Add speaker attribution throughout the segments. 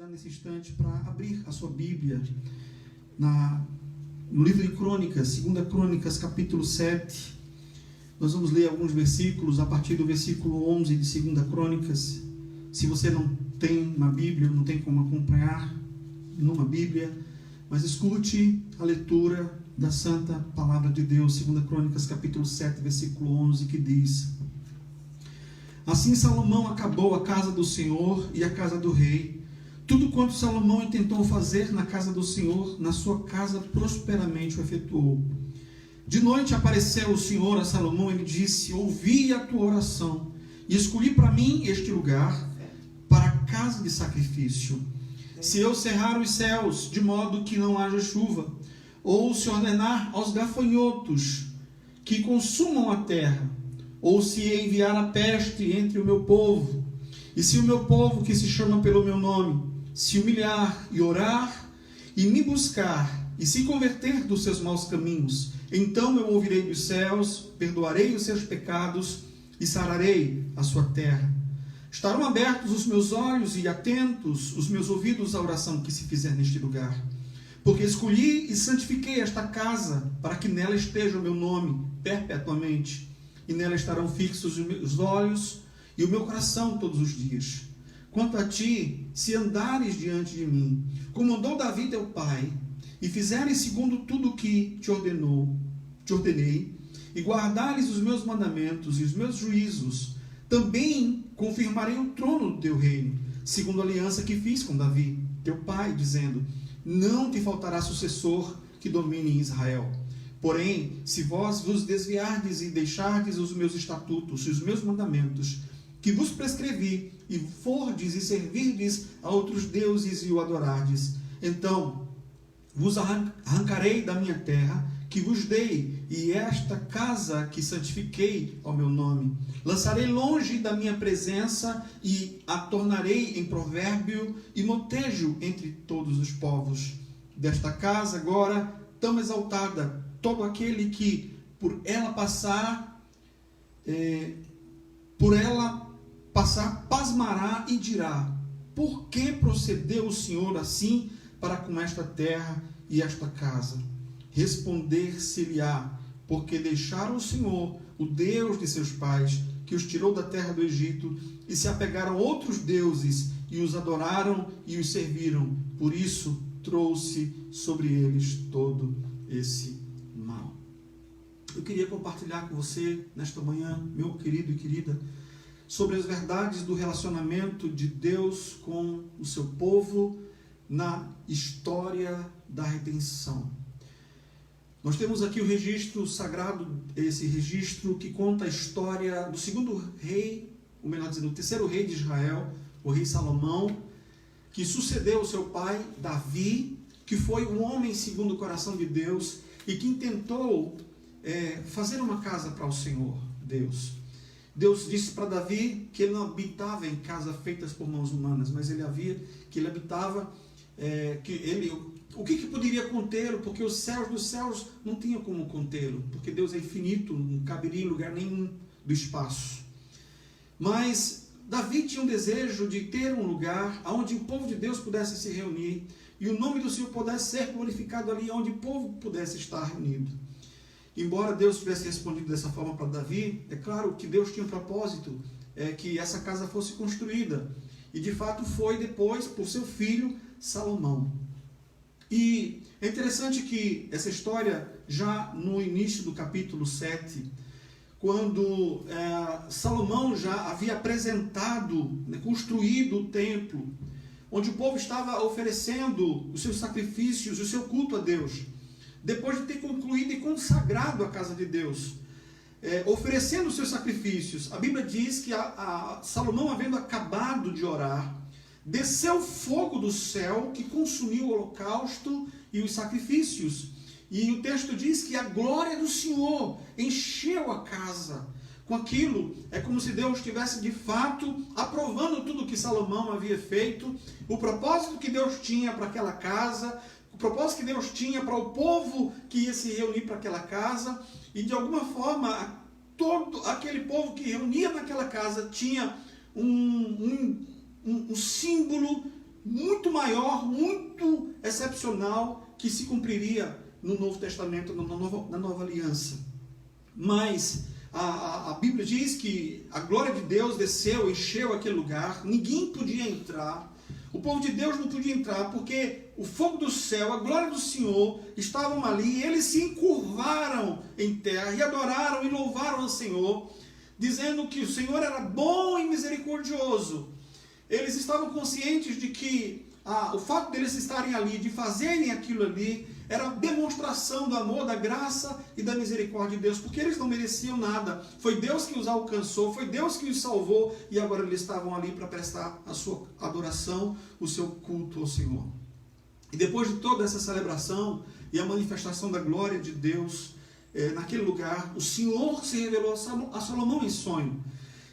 Speaker 1: nesse instante para abrir a sua Bíblia no livro de Crônicas, 2 Crônicas, capítulo 7. Nós vamos ler alguns versículos a partir do versículo 11 de 2 Crônicas. Se você não tem uma Bíblia, não tem como acompanhar numa Bíblia, mas escute a leitura da Santa Palavra de Deus, 2 Crônicas, capítulo 7, versículo 11, que diz: Assim Salomão acabou a casa do Senhor e a casa do rei. Tudo quanto Salomão intentou fazer na casa do Senhor, na sua casa prosperamente o efetuou. De noite apareceu o Senhor a Salomão e lhe disse: Ouvi a tua oração e escolhi para mim este lugar para a casa de sacrifício. Se eu cerrar os céus de modo que não haja chuva, ou se ordenar aos gafanhotos que consumam a terra, ou se enviar a peste entre o meu povo, e se o meu povo que se chama pelo meu nome se humilhar e orar e me buscar e se converter dos seus maus caminhos, então eu ouvirei dos céus, perdoarei os seus pecados e sararei a sua terra. Estarão abertos os meus olhos e atentos os meus ouvidos à oração que se fizer neste lugar. Porque escolhi e santifiquei esta casa para que nela esteja o meu nome perpetuamente. E nela estarão fixos os meus olhos e o meu coração todos os dias. Quanto a ti, se andares diante de mim, como andou Davi teu pai, e fizeres segundo tudo o que te ordenei, e guardares os meus mandamentos e os meus juízos, também confirmarei o trono do teu reino, segundo a aliança que fiz com Davi, teu pai, dizendo: não te faltará sucessor que domine em Israel. Porém, se vós vos desviardes e deixardes os meus estatutos e os meus mandamentos, que vos prescrevi, e fordes e servirdes a outros deuses e o adorardes, então vos arrancarei da minha terra, que vos dei, e esta casa que santifiquei ao meu nome. Lançarei longe da minha presença, e a tornarei em provérbio e motejo entre todos os povos. Desta casa agora tão exaltada, todo aquele que por ela passar, pasmará e dirá: por que procedeu o Senhor assim para com esta terra e esta casa? Responder-se-lhe-á: porque deixaram o Senhor, o Deus de seus pais, que os tirou da terra do Egito, e se apegaram a outros deuses, e os adoraram e os serviram. Por isso trouxe sobre eles todo esse mal. Eu queria compartilhar com você nesta manhã, meu querido e querida, sobre as verdades do relacionamento de Deus com o seu povo na história da redenção. Nós temos aqui o registro sagrado, esse registro que conta a história do segundo rei, ou melhor dizendo, o terceiro rei de Israel, o rei Salomão, que sucedeu o seu pai, Davi, que foi um homem segundo o coração de Deus e que intentou fazer uma casa para o Senhor, Deus. Deus disse para Davi que ele não habitava em casas feitas por mãos humanas, mas ele habitava, o que poderia contê-lo? Porque os céus dos céus não tinham como contê-lo, porque Deus é infinito, não caberia em lugar nenhum do espaço. Mas Davi tinha um desejo de ter um lugar onde o povo de Deus pudesse se reunir, e o nome do Senhor pudesse ser glorificado ali, onde o povo pudesse estar reunido. Embora Deus tivesse respondido dessa forma para Davi, é claro que Deus tinha um propósito, que essa casa fosse construída. E de fato foi depois por seu filho Salomão. E é interessante que essa história, já no início do capítulo 7, quando Salomão já havia apresentado, construído o templo, onde o povo estava oferecendo os seus sacrifícios, o seu culto a Deus, depois de ter concluído e consagrado a casa de Deus, oferecendo os seus sacrifícios, a Bíblia diz que Salomão, havendo acabado de orar, desceu fogo do céu que consumiu o holocausto e os sacrifícios. E o texto diz que a glória do Senhor encheu a casa. Com aquilo, é como se Deus estivesse de fato aprovando tudo que Salomão havia feito, o propósito que Deus tinha para aquela casa, o propósito que Deus tinha para o povo que ia se reunir para aquela casa, e de alguma forma, todo aquele povo que reunia naquela casa tinha um símbolo muito maior, muito excepcional, que se cumpriria no Novo Testamento, na nova aliança. Mas a Bíblia diz que a glória de Deus desceu, encheu aquele lugar, ninguém podia entrar, o povo de Deus não podia entrar, porque o fogo do céu, a glória do Senhor estavam ali, e eles se encurvaram em terra, e adoraram e louvaram ao Senhor, dizendo que o Senhor era bom e misericordioso. Eles estavam conscientes de que o fato deles estarem ali, de fazerem aquilo ali, era demonstração do amor, da graça e da misericórdia de Deus, porque eles não mereciam nada. Foi Deus que os alcançou, foi Deus que os salvou, e agora eles estavam ali para prestar a sua adoração, o seu culto ao Senhor. E depois de toda essa celebração e a manifestação da glória de Deus naquele lugar, o Senhor se revelou a Salomão em sonho.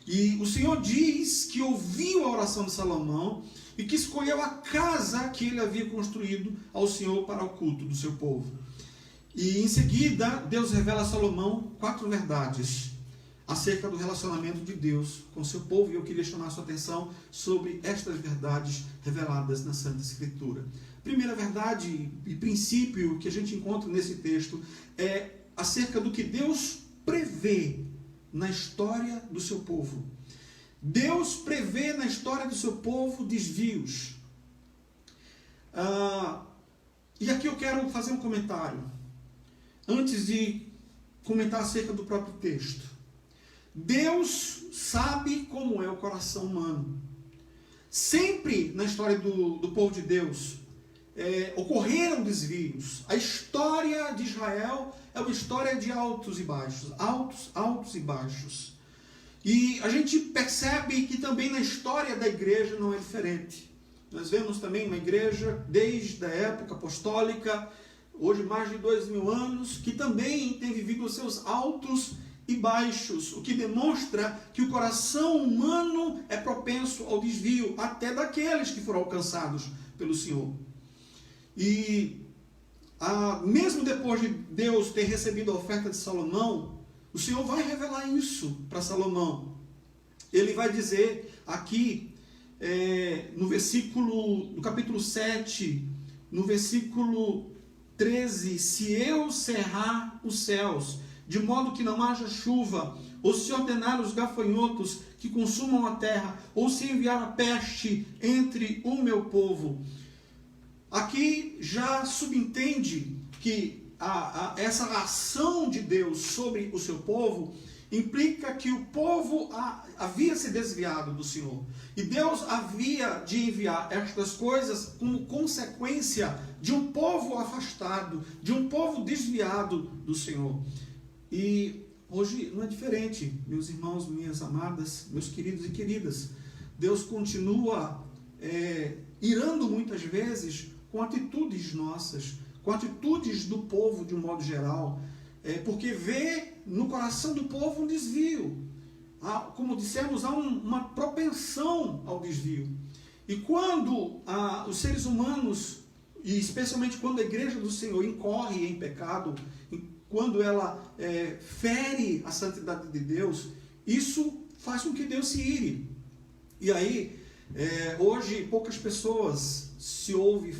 Speaker 1: E o Senhor diz que ouviu a oração de Salomão e que escolheu a casa que ele havia construído ao Senhor para o culto do seu povo. E em seguida, Deus revela a Salomão 4 verdades acerca do relacionamento de Deus com o seu povo, e eu queria chamar a sua atenção sobre estas verdades reveladas na Santa Escritura. Primeira verdade e princípio que a gente encontra nesse texto é acerca do que Deus prevê na história do seu povo. Deus prevê na história do seu povo desvios. E aqui eu quero fazer um comentário, antes de comentar acerca do próprio texto. Deus sabe como é o coração humano. Sempre na história do povo de Deus ocorreram desvios. A história de Israel é uma história de altos e baixos, altos e baixos. E a gente percebe que também na história da igreja não é diferente. Nós vemos também uma igreja desde a época apostólica, hoje mais de 2000 anos, que também tem vivido os seus altos e baixos, o que demonstra que o coração humano é propenso ao desvio, até daqueles que foram alcançados pelo Senhor. E mesmo depois de Deus ter recebido a oferta de Salomão, o Senhor vai revelar isso para Salomão. Ele vai dizer aqui, no capítulo 7, no versículo 13, se eu cerrar os céus, de modo que não haja chuva, ou se ordenar os gafanhotos que consumam a terra, ou se enviar a peste entre o meu povo. Aqui já subentende que essa ação de Deus sobre o seu povo implica que o povo havia se desviado do Senhor. E Deus havia de enviar estas coisas como consequência de um povo afastado, de um povo desviado do Senhor. E hoje não é diferente, meus irmãos, minhas amadas, meus queridos e queridas. Deus continua irando muitas vezes com atitudes nossas, com atitudes do povo de um modo geral, porque vê no coração do povo um desvio. Como dissemos, há uma propensão ao desvio. E quando os seres humanos, e especialmente quando a igreja do Senhor incorre em pecado, quando ela fere a santidade de Deus, isso faz com que Deus se ire. E aí, hoje poucas pessoas se ouve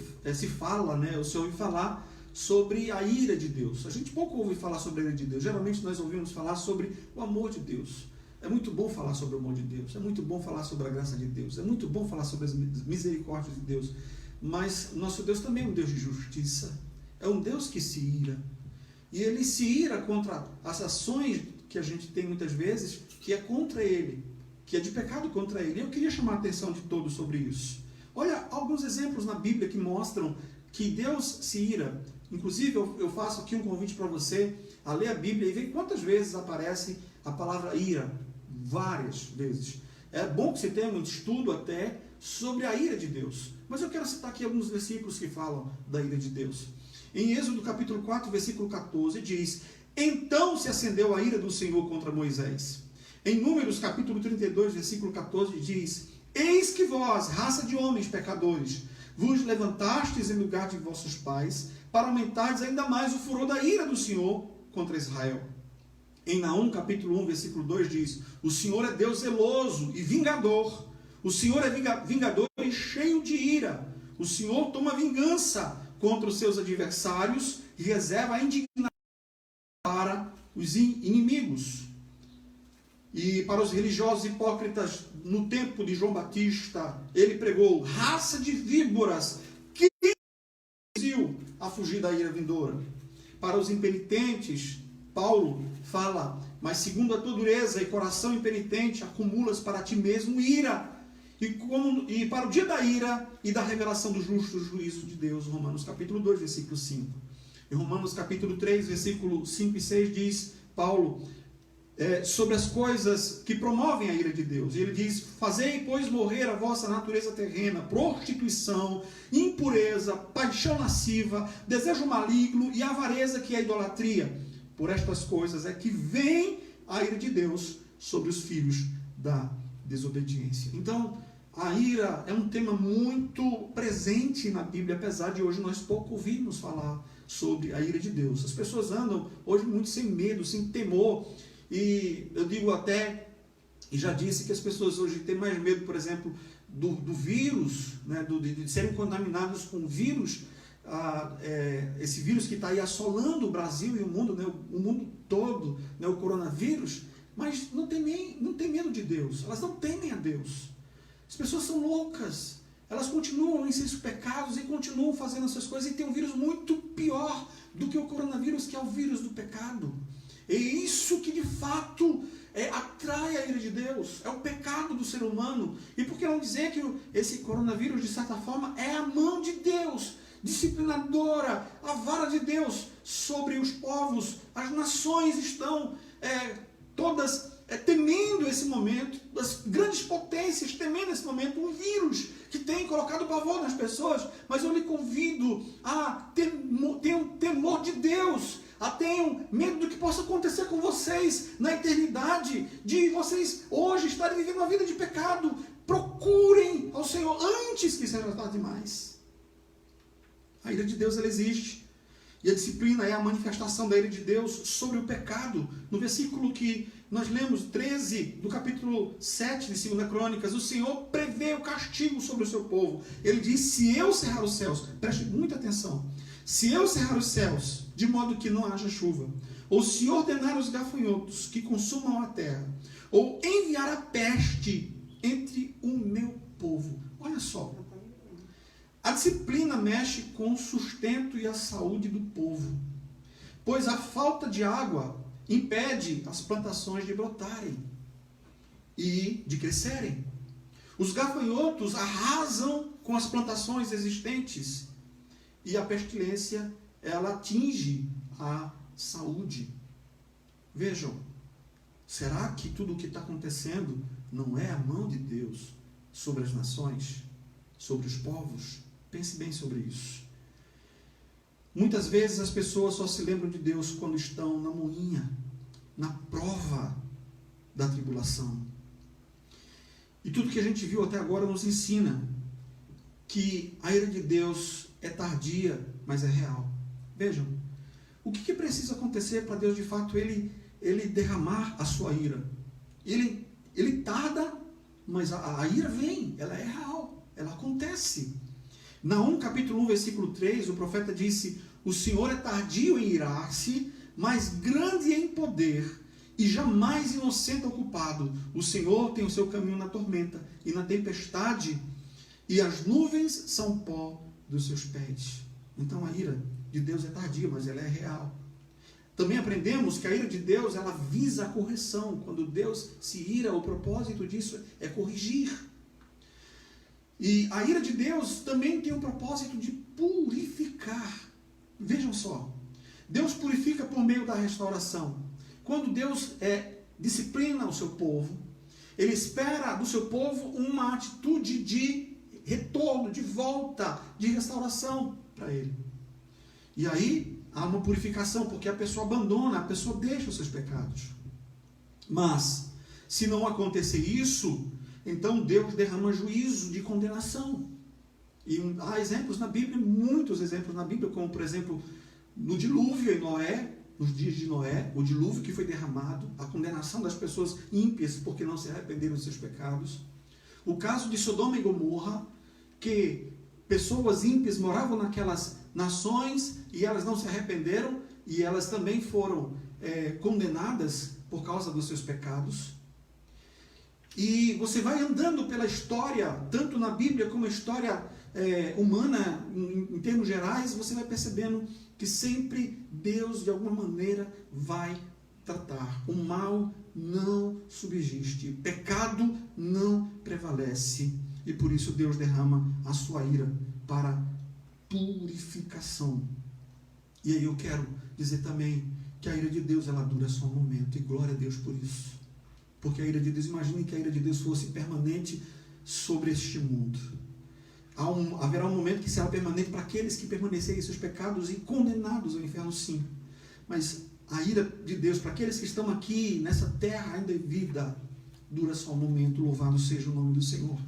Speaker 1: falar sobre a ira de Deus. A gente pouco ouve falar sobre a ira de Deus. Geralmente nós ouvimos falar sobre o amor de Deus. É muito bom falar sobre o amor de Deus. É muito bom falar sobre a graça de Deus. É muito bom falar sobre as misericórdias de Deus. Mas nosso Deus também é um Deus de justiça. É um Deus que se ira. E Ele se ira contra as ações que a gente tem muitas vezes, que é contra Ele, que é de pecado contra Ele. Eu queria chamar a atenção de todos sobre isso. Olha, alguns exemplos na Bíblia que mostram que Deus se ira. Inclusive, eu faço aqui um convite para você a ler a Bíblia e ver quantas vezes aparece a palavra ira. Várias vezes. É bom que você tenha um estudo até sobre a ira de Deus. Mas eu quero citar aqui alguns versículos que falam da ira de Deus. Em Êxodo capítulo 4, versículo 14, diz: então se acendeu a ira do Senhor contra Moisés. Em Números capítulo 32, versículo 14, diz: eis que vós, raça de homens pecadores, vos levantastes em lugar de vossos pais, para aumentardes ainda mais o furor da ira do Senhor contra Israel. Em Naum capítulo 1, versículo 2 diz: o Senhor é Deus zeloso e vingador, O Senhor é vingador e cheio de ira. O Senhor toma vingança contra os seus adversários e reserva a indignação para os inimigos. E para os religiosos hipócritas, no tempo de João Batista, ele pregou: raça de víboras, que induziu a fugir da ira vindoura. Para os impenitentes, Paulo fala: mas segundo a tua dureza e coração impenitente, acumulas para ti mesmo ira. E para o dia da ira e da revelação do justo juízo de Deus. Romanos capítulo 2, versículo 5. Em Romanos capítulo 3, versículo 5 e 6, diz Paulo sobre as coisas que promovem a ira de Deus. Ele diz: fazei, pois, morrer a vossa natureza terrena, prostituição, impureza, paixão lasciva, desejo maligno e avareza, que é a idolatria. Por estas coisas é que vem a ira de Deus sobre os filhos da desobediência. Então, a ira é um tema muito presente na Bíblia, apesar de hoje nós pouco ouvirmos falar sobre a ira de Deus. As pessoas andam hoje muito sem medo, sem temor, e eu digo até, e já disse, que as pessoas hoje têm mais medo, por exemplo, do vírus, né, de serem contaminados com vírus, esse vírus que está aí assolando o Brasil e o mundo, né, o mundo todo, né, o coronavírus, mas não tem medo de Deus, elas não temem a Deus. As pessoas são loucas, elas continuam em seus pecados e continuam fazendo essas coisas, e tem um vírus muito pior do que o coronavírus, que é o vírus do pecado. É isso que de fato atrai a ira de Deus, é o pecado do ser humano. E por que não dizer que esse coronavírus, de certa forma, é a mão de Deus, disciplinadora, a vara de Deus sobre os povos? As nações estão todas temendo esse momento, as grandes potências temendo esse momento, um vírus que tem colocado pavor nas pessoas. Mas eu lhe convido a ter um temor de Deus, tenham medo do que possa acontecer com vocês na eternidade, de vocês hoje estarem vivendo uma vida de pecado. Procurem ao Senhor antes que seja tarde demais. A ira de Deus, ela existe, e a disciplina é a manifestação da ira de Deus sobre o pecado. No versículo que nós lemos, 13, do capítulo 7 de 2 Crônicas, o Senhor prevê o castigo sobre o seu povo. Ele diz: se eu cerrar os céus, preste muita atenção, se eu cerrar os céus, de modo que não haja chuva, ou se ordenar os gafanhotos que consumam a terra, ou enviar a peste entre o meu povo. Olha só, a disciplina mexe com o sustento e a saúde do povo, pois a falta de água impede as plantações de brotarem e de crescerem. Os gafanhotos arrasam com as plantações existentes, e a pestilência, ela atinge a saúde. Vejam, será que tudo o que está acontecendo não é a mão de Deus sobre as nações, sobre os povos? Pense bem sobre isso. Muitas vezes as pessoas só se lembram de Deus quando estão na moinha, na prova da tribulação. E tudo que a gente viu até agora nos ensina que a ira de Deus é tardia, mas é real. Vejam, o que precisa acontecer para Deus, de fato, ele derramar a sua ira? Ele tarda, mas a ira vem, ela é real, ela acontece. Naum capítulo 1, versículo 3, o profeta disse: o Senhor é tardio em irar-se, mas grande em poder, e jamais inocente ou culpado. O Senhor tem o seu caminho na tormenta e na tempestade, e as nuvens são pó dos seus pés. Então a ira de Deus é tardia, mas ela é real. Também aprendemos que a ira de Deus, ela visa a correção. Quando Deus se ira, o propósito disso é corrigir. E a ira de Deus também tem o propósito de purificar. Vejam só, Deus purifica por meio da restauração. Quando Deus disciplina o seu povo, Ele espera do seu povo uma atitude de retorno, de volta, de restauração para Ele. E aí há uma purificação, porque a pessoa abandona, a pessoa deixa os seus pecados. Mas, se não acontecer isso, então Deus derrama juízo de condenação. E há exemplos na Bíblia, muitos exemplos na Bíblia, como por exemplo, no dilúvio em Noé, nos dias de Noé, o dilúvio que foi derramado, a condenação das pessoas ímpias porque não se arrependeram dos seus pecados. O caso de Sodoma e Gomorra, que pessoas ímpias moravam naquelas nações e elas não se arrependeram e elas também foram condenadas por causa dos seus pecados. E você vai andando pela história, tanto na Bíblia como a história humana, em termos gerais, você vai percebendo que sempre Deus, de alguma maneira, vai tratar. O mal não subsiste, o pecado não prevalece. E por isso Deus derrama a sua ira para purificação. E aí eu quero dizer também que a ira de Deus, ela dura só um momento. E glória a Deus por isso. Porque a ira de Deus, imagine que a ira de Deus fosse permanente sobre este mundo. Haverá um momento que será permanente para aqueles que permanecerem em seus pecados e condenados ao inferno, sim. Mas a ira de Deus para aqueles que estão aqui nessa terra ainda em vida dura só um momento. Louvado seja o nome do Senhor.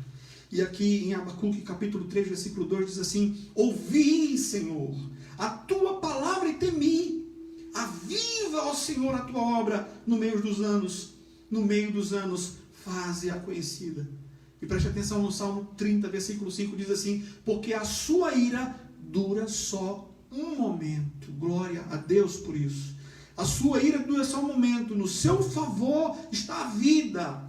Speaker 1: E aqui em Abacuque capítulo 3, versículo 2 diz assim: ouvi, Senhor, a tua palavra e temi. Aviva, ó Senhor, a tua obra no meio dos anos, faze-a conhecida. E preste atenção no Salmo 30, versículo 5, diz assim: porque a sua ira dura só um momento. Glória a Deus por isso. A sua ira dura só um momento. No seu favor está a vida.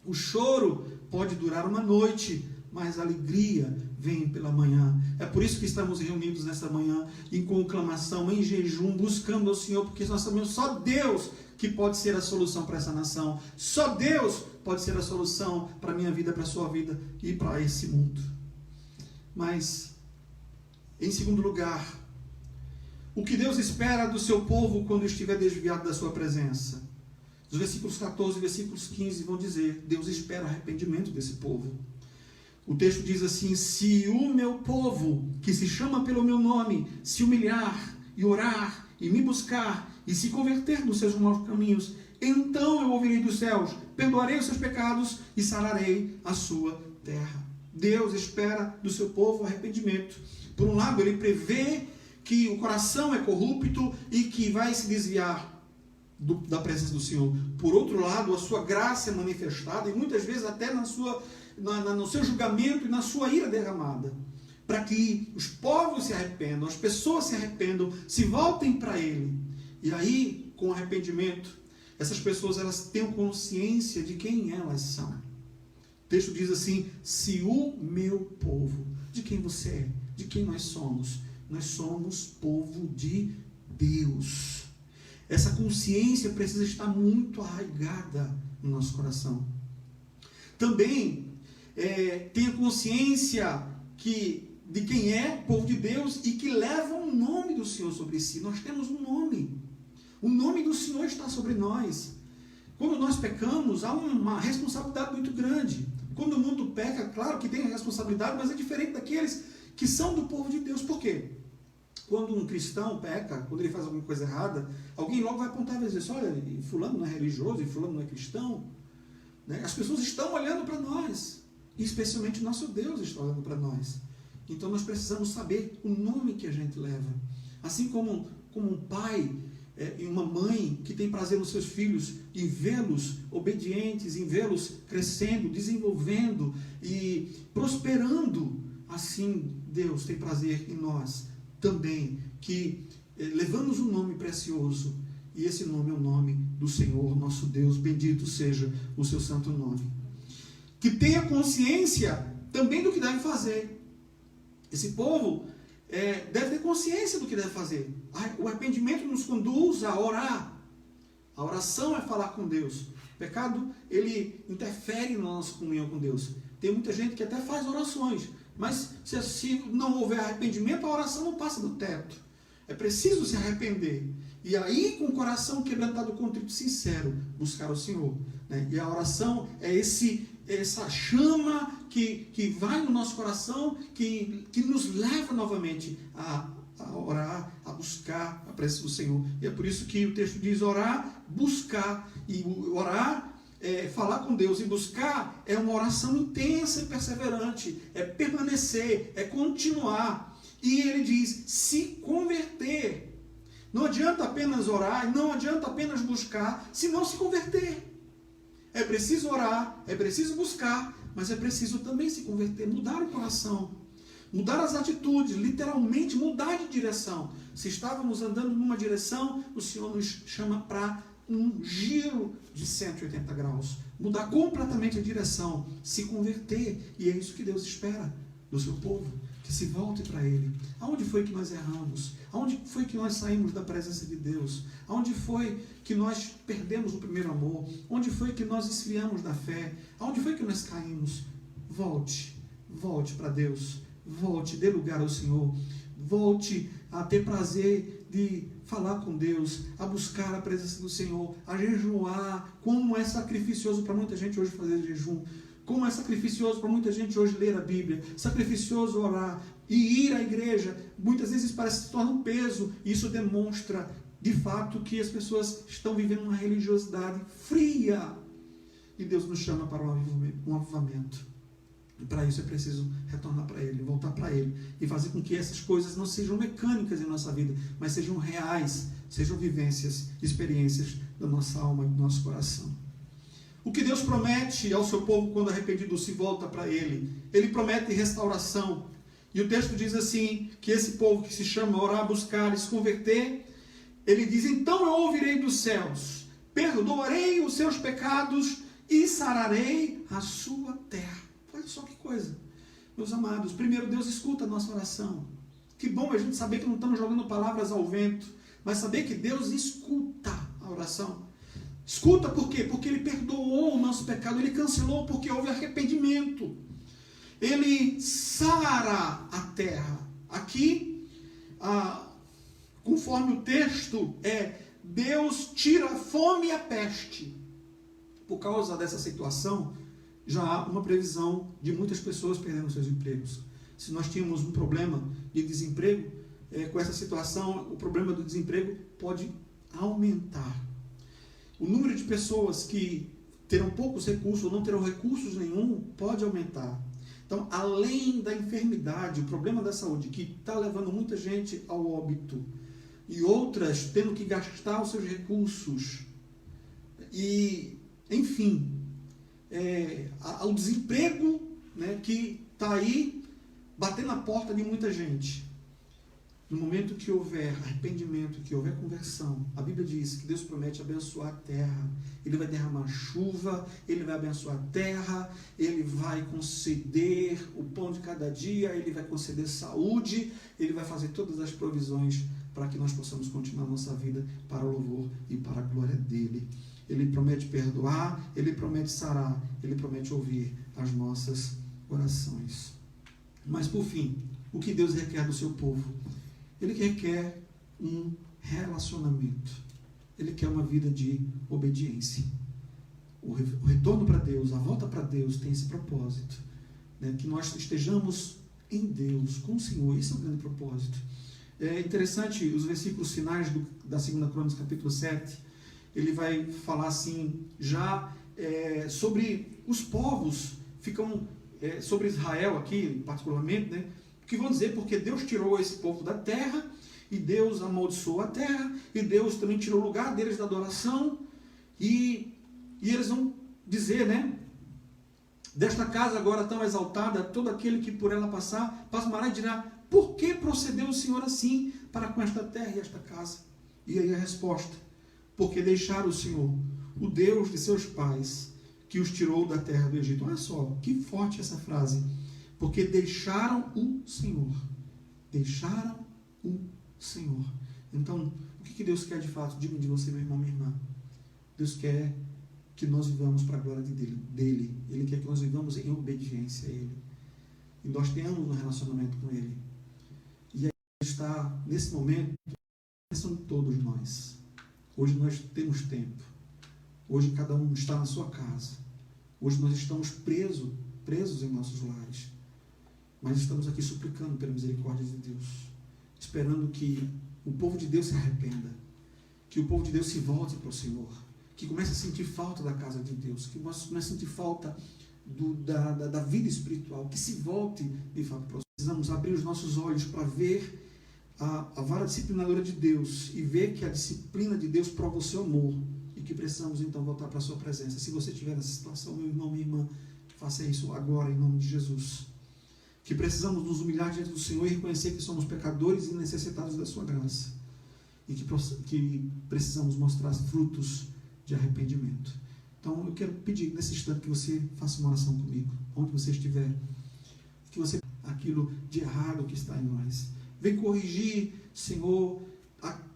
Speaker 1: O choro pode durar uma noite, mas a alegria vem pela manhã. É por isso que estamos reunidos nesta manhã, em conclamação, em jejum, buscando ao Senhor, porque nós sabemos só Deus que pode ser a solução para essa nação. Só Deus pode ser a solução para a minha vida, para a sua vida e para esse mundo. Mas, em segundo lugar, o que Deus espera do seu povo quando estiver desviado da sua presença? Os versículos 14 e versículos 15 vão dizer: Deus espera arrependimento desse povo. O texto diz assim: se o meu povo, que se chama pelo meu nome, se humilhar e orar e me buscar e se converter dos seus maus caminhos, então eu ouvirei dos céus, perdoarei os seus pecados e sararei a sua terra. Deus espera do seu povo arrependimento. Por um lado, ele prevê que o coração é corrupto e que vai se desviar da presença do Senhor. Por outro lado, a sua graça é manifestada, e muitas vezes até no seu julgamento e na sua ira derramada, para que os povos se arrependam, as pessoas se arrependam, se voltem para Ele. E aí, com arrependimento, essas pessoas elas tenham consciência de quem elas são. O texto diz assim: se o meu povo, de quem você é, de quem nós somos povo de Deus. Essa consciência precisa estar muito arraigada no nosso coração. Também tenha consciência de quem é povo de Deus e que leva o nome do Senhor sobre si. Nós temos um nome. O nome do Senhor está sobre nós. Quando nós pecamos, há uma responsabilidade muito grande. Quando o mundo peca, claro que tem a responsabilidade, mas é diferente daqueles que são do povo de Deus. Por quê? Quando um cristão peca, quando ele faz alguma coisa errada, alguém logo vai apontar e vai dizer: olha, fulano não é religioso, e fulano não é cristão. Né? As pessoas estão olhando para nós, e especialmente o nosso Deus está olhando para nós. Então nós precisamos saber o nome que a gente leva. Assim como um pai e uma mãe que tem prazer nos seus filhos, em vê-los obedientes, em vê-los crescendo, desenvolvendo e prosperando, assim Deus tem prazer em nós também, que levamos um nome precioso, e esse nome é o nome do Senhor, nosso Deus. Bendito seja o seu santo nome. Que tenha consciência também do que deve fazer. Esse povo deve ter consciência do que deve fazer. O arrependimento nos conduz a orar. A oração é falar com Deus. O pecado, ele interfere na nossa comunhão com Deus. Tem muita gente que até faz orações, mas se não houver arrependimento, a oração não passa do teto. É preciso se arrepender. E aí, com o coração quebrantado, contrito, sincero, buscar o Senhor. Né? E a oração é essa chama que vai no nosso coração, que nos leva novamente a orar, a buscar a presença do Senhor. E é por isso que o texto diz orar, buscar. E orar, falar com Deus e buscar é uma oração intensa e perseverante. É permanecer, é continuar. E ele diz, se converter. Não adianta apenas orar, não adianta apenas buscar, se não se converter. É preciso orar, é preciso buscar, mas é preciso também se converter, mudar o coração, mudar as atitudes, literalmente mudar de direção. Se estávamos andando numa direção, o Senhor nos chama para um giro de 180 graus, mudar completamente a direção, se converter, e é isso que Deus espera do seu povo, que se volte para Ele. Aonde foi que nós erramos? Aonde foi que nós saímos da presença de Deus? Aonde foi que nós perdemos o primeiro amor? Onde foi que nós esfriamos da fé? Aonde foi que nós caímos? Volte para Deus, volte, dê lugar ao Senhor, volte a ter prazer de falar com Deus, a buscar a presença do Senhor, a jejuar, como é sacrificioso para muita gente hoje fazer jejum, como é sacrificioso para muita gente hoje ler a Bíblia, sacrificioso orar e ir à igreja, muitas vezes parece que se torna um peso, e isso demonstra de fato que as pessoas estão vivendo uma religiosidade fria, e Deus nos chama para um avivamento. E para isso é preciso retornar para Ele, voltar para Ele e fazer com que essas coisas não sejam mecânicas em nossa vida, mas sejam reais, sejam vivências, experiências da nossa alma e do nosso coração. O que Deus promete ao seu povo quando arrependido se volta para Ele? Ele promete restauração. E o texto diz assim, que esse povo que se chama orar, buscar e se converter, ele diz, então eu ouvirei dos céus, perdoarei os seus pecados e sararei a sua terra. Olha só que coisa, meus amados. Primeiro, Deus escuta a nossa oração. Que bom a gente saber que não estamos jogando palavras ao vento, mas saber que Deus escuta a oração. Escuta por quê? Porque Ele perdoou o nosso pecado, Ele cancelou porque houve arrependimento. Ele sara a terra. Aqui, conforme o texto, Deus tira a fome e a peste. Por causa dessa situação, já há uma previsão de muitas pessoas perdendo seus empregos. Se nós tínhamos um problema de desemprego, com essa situação, o problema do desemprego pode aumentar. O número de pessoas que terão poucos recursos ou não terão recursos nenhum pode aumentar. Então, além da enfermidade, o problema da saúde, que está levando muita gente ao óbito, e outras tendo que gastar os seus recursos, e, enfim, ao desemprego, né, que está aí batendo na porta de muita gente. No momento que houver arrependimento, que houver conversão, a Bíblia diz que Deus promete abençoar a terra. Ele vai derramar chuva, Ele vai abençoar a terra, Ele vai conceder o pão de cada dia, Ele vai conceder saúde, Ele vai fazer todas as provisões para que nós possamos continuar a nossa vida para o louvor e para a glória dEle. Ele promete perdoar, Ele promete sarar, Ele promete ouvir as nossas orações. Mas por fim, o que Deus requer do seu povo? Ele requer um relacionamento. Ele quer uma vida de obediência. O retorno para Deus, a volta para Deus tem esse propósito, né? Que nós estejamos em Deus, com o Senhor. Esse é o grande propósito. É interessante os versículos finais da 2 Crônicas, capítulo 7. Ele vai falar assim, já sobre os povos, sobre Israel aqui, particularmente, né? Que vão dizer porque Deus tirou esse povo da terra, e Deus amaldiçoou a terra, e Deus também tirou o lugar deles da adoração, e eles vão dizer, né? Desta casa agora tão exaltada, todo aquele que por ela passar, pasmará e dirá, por que procedeu o Senhor assim para com esta terra e esta casa? E aí a resposta, porque deixaram o Senhor, o Deus de seus pais, que os tirou da terra do Egito. Olha só, que forte essa frase. Porque deixaram o Senhor. Deixaram o Senhor. Então, o que Deus quer de fato? Diga de você, meu irmão, minha irmã. Deus quer que nós vivamos para a glória dEle. Ele quer que nós vivamos em obediência a Ele. E nós tenhamos um relacionamento com Ele. E aí está, nesse momento, são todos nós. Hoje nós temos tempo. Hoje cada um está na sua casa. Hoje nós estamos presos em nossos lares. Mas estamos aqui suplicando pela misericórdia de Deus, esperando que o povo de Deus se arrependa, que o povo de Deus se volte para o Senhor, que comece a sentir falta da casa de Deus, que comece a sentir falta da vida espiritual, que se volte de fato para o Senhor. Precisamos abrir os nossos olhos para ver a vara disciplinadora de Deus e ver que a disciplina de Deus prova o seu amor e que precisamos então voltar para a sua presença. Se você estiver nessa situação, meu irmão, minha irmã, Faça isso agora, em nome de Jesus. Que precisamos nos humilhar diante do Senhor e reconhecer que somos pecadores e necessitados da sua graça. E que precisamos mostrar frutos de arrependimento. Então, eu quero pedir nesse instante que você faça uma oração comigo, onde você estiver. Que você aquilo de errado que está em nós. Vem corrigir, Senhor,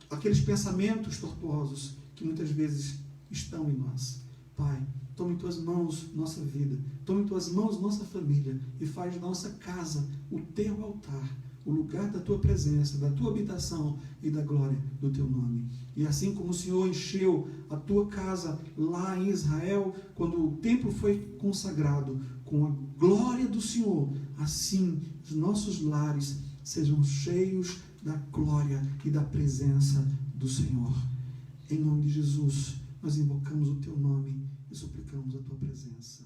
Speaker 1: aqueles pensamentos tortuosos que muitas vezes estão em nós. Pai, toma em tuas mãos nossa vida, toma em tuas mãos nossa família e faz da nossa casa o teu altar, o lugar da tua presença, da tua habitação e da glória do teu nome. E assim como o Senhor encheu a tua casa lá em Israel, quando o templo foi consagrado com a glória do Senhor, assim os nossos lares sejam cheios da glória e da presença do Senhor. Em nome de Jesus, nós invocamos o teu nome e suplicamos a tua presença.